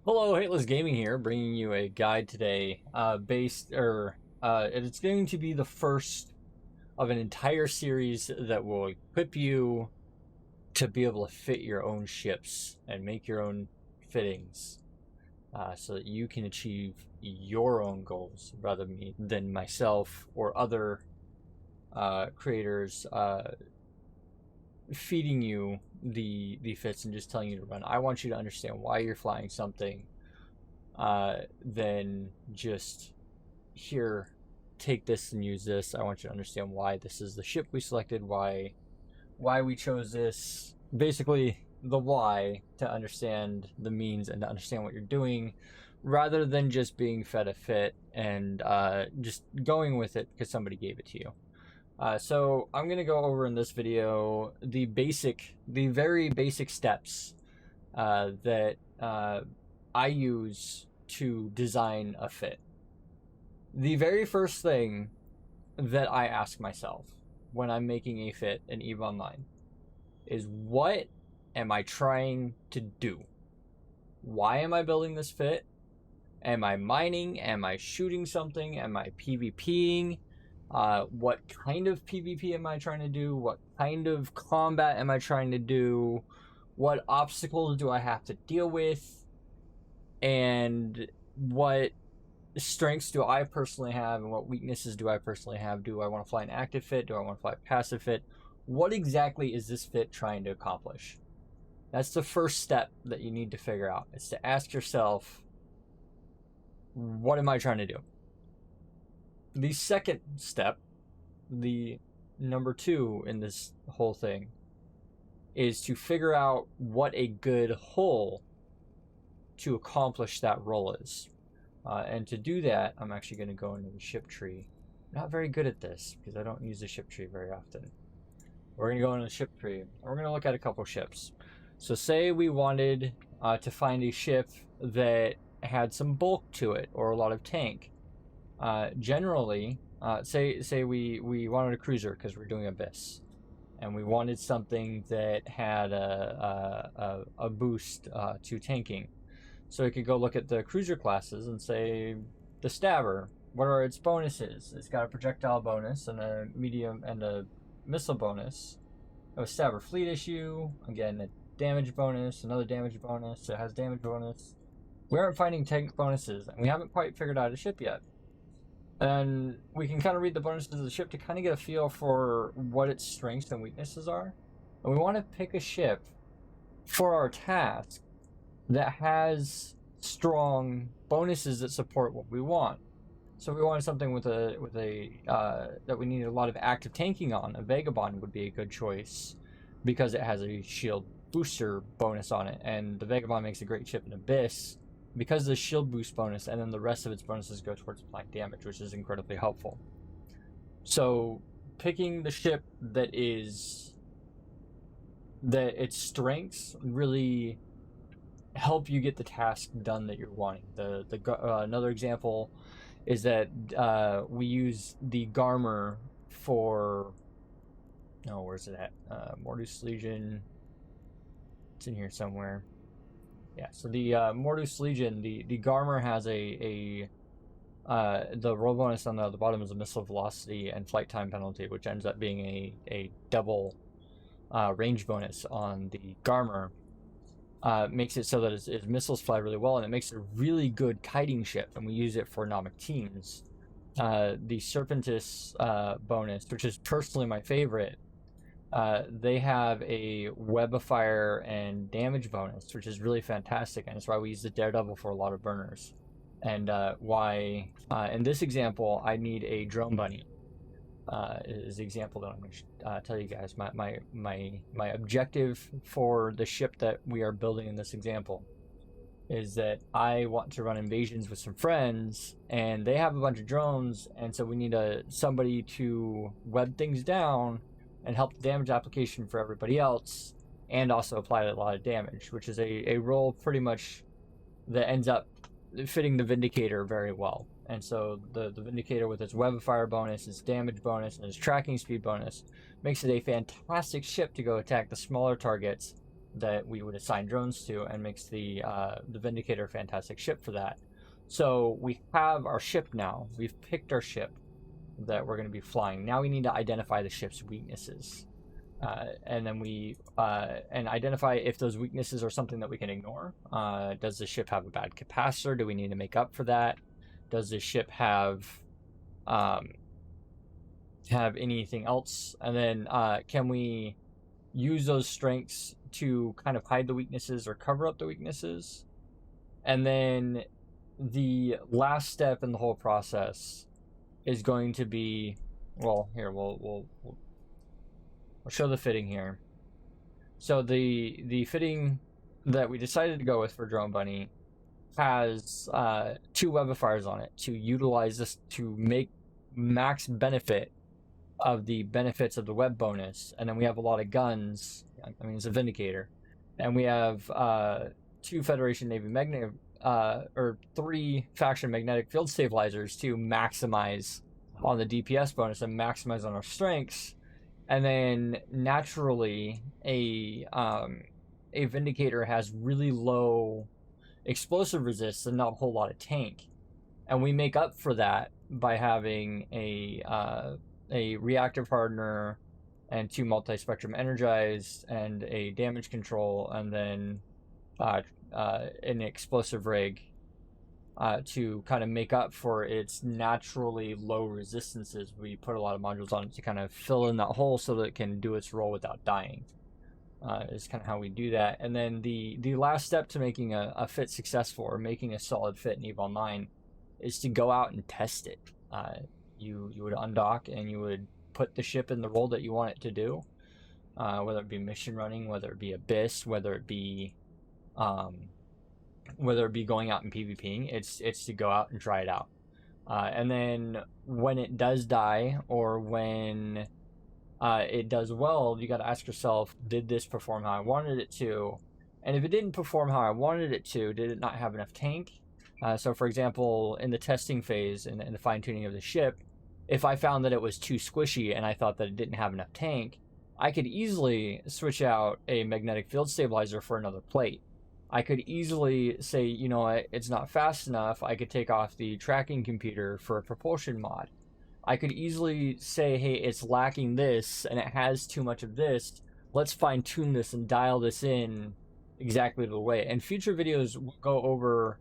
Hello, Hateless Gaming here, bringing you a guide today. It's going to be the first of an entire series that will equip you to be able to fit your own ships and make your own fittings, so that you can achieve your own goals rather than myself or other creators feeding you the fits and just telling you to run. I want you to understand why you're flying something, then just here, take this and use this. I want you to understand why this is the ship we selected, why we chose this. Basically, the why, to understand the means and to understand what you're doing, rather than just being fed a fit and just going with it because somebody gave it to you. So I'm going to go over in this video the very basic steps that I use to design a fit. The very first thing that I ask myself when I'm making a fit in EVE Online is, what am I trying to do? Why am I building this fit? Am I mining? Am I shooting something? Am I PvPing? What kind of PvP am I trying to do? What kind of combat am I trying to do? What obstacles do I have to deal with? And what strengths do I personally have, and what weaknesses do I personally have? Do I want to fly an active fit? Do I want to fly a passive fit? What exactly is this fit trying to accomplish? That's the first step that you need to figure out. It's to ask yourself, what am I trying to do? The second step, the number 2 in this whole thing, is to figure out what a good hull to accomplish that role is. And to do that, I'm actually going to go into the ship tree. I'm not very good at this because I don't use the ship tree very often. We're going to go into the ship tree and we're going to look at a couple ships. So say we wanted to find a ship that had some bulk to it or a lot of tank. Generally, say we wanted a cruiser because we're doing Abyss, and we wanted something that had a boost to tanking. So we could go look at the cruiser classes and say, the Stabber, what are its bonuses? It's got a projectile bonus and a medium and a missile bonus. A Stabber fleet issue, again, a damage bonus, another damage bonus. It has damage bonus. We aren't finding tank bonuses, and we haven't quite figured out a ship yet. And we can kind of read the bonuses of the ship to kind of get a feel for what its strengths and weaknesses are. And we want to pick a ship for our task that has strong bonuses that support what we want. So if we wanted something with a that we needed a lot of active tanking on, a Vagabond would be a good choice because it has a shield booster bonus on it, and the Vagabond makes a great ship in Abyss because of the shield boost bonus, and then the rest of its bonuses go towards applying damage, which is incredibly helpful. So picking the ship that its strengths really help you get the task done that you're wanting. Another example is that we use the Garmer for, where's it at? Mordu's Legion. It's in here somewhere. Yeah, so the Mordu's Legion, the Garmer has the roll bonus on the bottom is a missile velocity and flight time penalty, which ends up being a double range bonus on the Garmer. Makes it so that its missiles fly really well, and it makes it a really good kiting ship, and we use it for nomic teams. The Serpentis bonus, which is personally my favorite, they have a web of fire and damage bonus, which is really fantastic, and it's why we use the Daredevil for a lot of burners. And why, in this example, I need a drone bunny. Is the example that I'm going to tell you guys. My objective for the ship that we are building in this example is that I want to run invasions with some friends, and they have a bunch of drones, and so we need somebody to web things down and help the damage application for everybody else, and also apply a lot of damage, which is a role pretty much that ends up fitting the Vindicator very well. And so the Vindicator, with its web of fire bonus, its damage bonus, and its tracking speed bonus, makes it a fantastic ship to go attack the smaller targets that we would assign drones to, and makes the Vindicator a fantastic ship for that. So we have our ship now. We've picked our ship that we're going to be flying. Now we need to identify the ship's weaknesses. And then we and identify if those weaknesses are something that we can ignore. Does the ship have a bad capacitor? Do we need to make up for that? Does the ship have anything else? And then can we use those strengths to kind of hide the weaknesses or cover up the weaknesses? And then the last step in the whole process is going to be, well, here we'll show the fitting here. So the fitting that we decided to go with for Drone Bunny has 2 webifiers on it to utilize this to make max benefit of the benefits of the web bonus. And then we have a lot of guns. I mean, it's a Vindicator. And we have 2 Federation Navy magnetic or 3 faction magnetic field stabilizers to maximize on the DPS bonus and maximize on our strengths. And then naturally a Vindicator has really low explosive resist and not a whole lot of tank, and we make up for that by having a reactive hardener and 2 multi-spectrum energized and a damage control, and then an explosive rig to kind of make up for its naturally low resistances. We put a lot of modules on it to kind of fill in that hole so that it can do its role without dying. Is kind of how we do that. And then the last step to making a fit successful, or making a solid fit in EVE Online, is to go out and test it. You would undock and you would put the ship in the role that you want it to do, whether it be mission running, whether it be Abyss, whether it be going out and PvPing. It's to go out and try it out. And then when it does die, or when it does well, you got to ask yourself, did this perform how I wanted it to? And if it didn't perform how I wanted it to, did it not have enough tank? So for example, in the testing phase and the fine-tuning of the ship, if I found that it was too squishy and I thought that it didn't have enough tank, I could easily switch out a magnetic field stabilizer for another plate. I could easily say, you know what, it's not fast enough. I could take off the tracking computer for a propulsion mod. I could easily say, hey, it's lacking this and it has too much of this. Let's fine tune this and dial this in exactly the way. And future videos will go over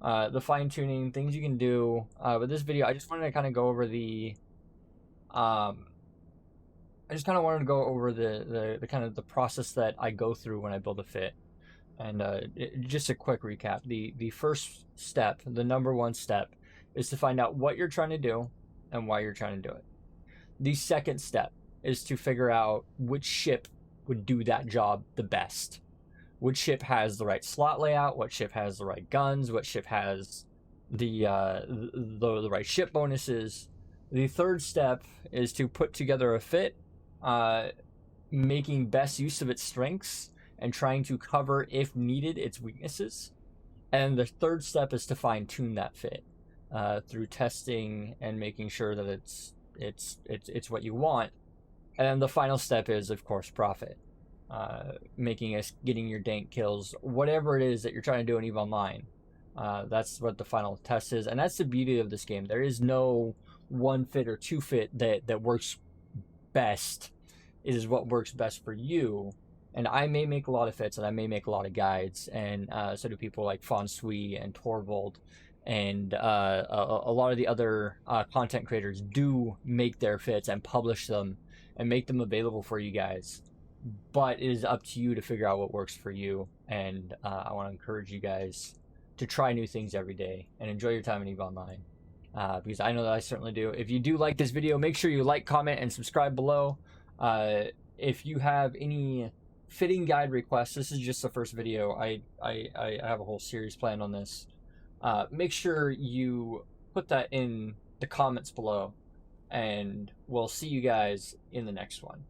the fine tuning, things you can do. But this video, I just wanted to kind of go over the the kind of the process that I go through when I build a fit. And just a quick recap. The first step, the number 1 step, is to find out what you're trying to do and why you're trying to do it. The second step is to figure out which ship would do that job the best. Which ship has the right slot layout, what ship has the right guns, what ship has the right ship bonuses. The third step is to put together a fit, making best use of its strengths and trying to cover, if needed, its weaknesses. And the third step is to fine tune that fit through testing and making sure that it's what you want. And then the final step is, of course, profit. Getting your dank kills, whatever it is that you're trying to do in EVE Online. That's what the final test is, and that's the beauty of this game. There is no 1 fit or 2 fit that works best. It is what works best for you. And I may make a lot of fits, and I may make a lot of guides, and so do people like Fonsui and Torvald, and a lot of the other content creators do make their fits and publish them and make them available for you guys. But it is up to you to figure out what works for you, and I want to encourage you guys to try new things every day and enjoy your time in EVE Online, because I know that I certainly do. If you do like this video, make sure you like, comment, and subscribe below. If you have any fitting guide requests, this is just the first video. I have a whole series planned on this. Make sure you put that in the comments below, and we'll see you guys in the next one.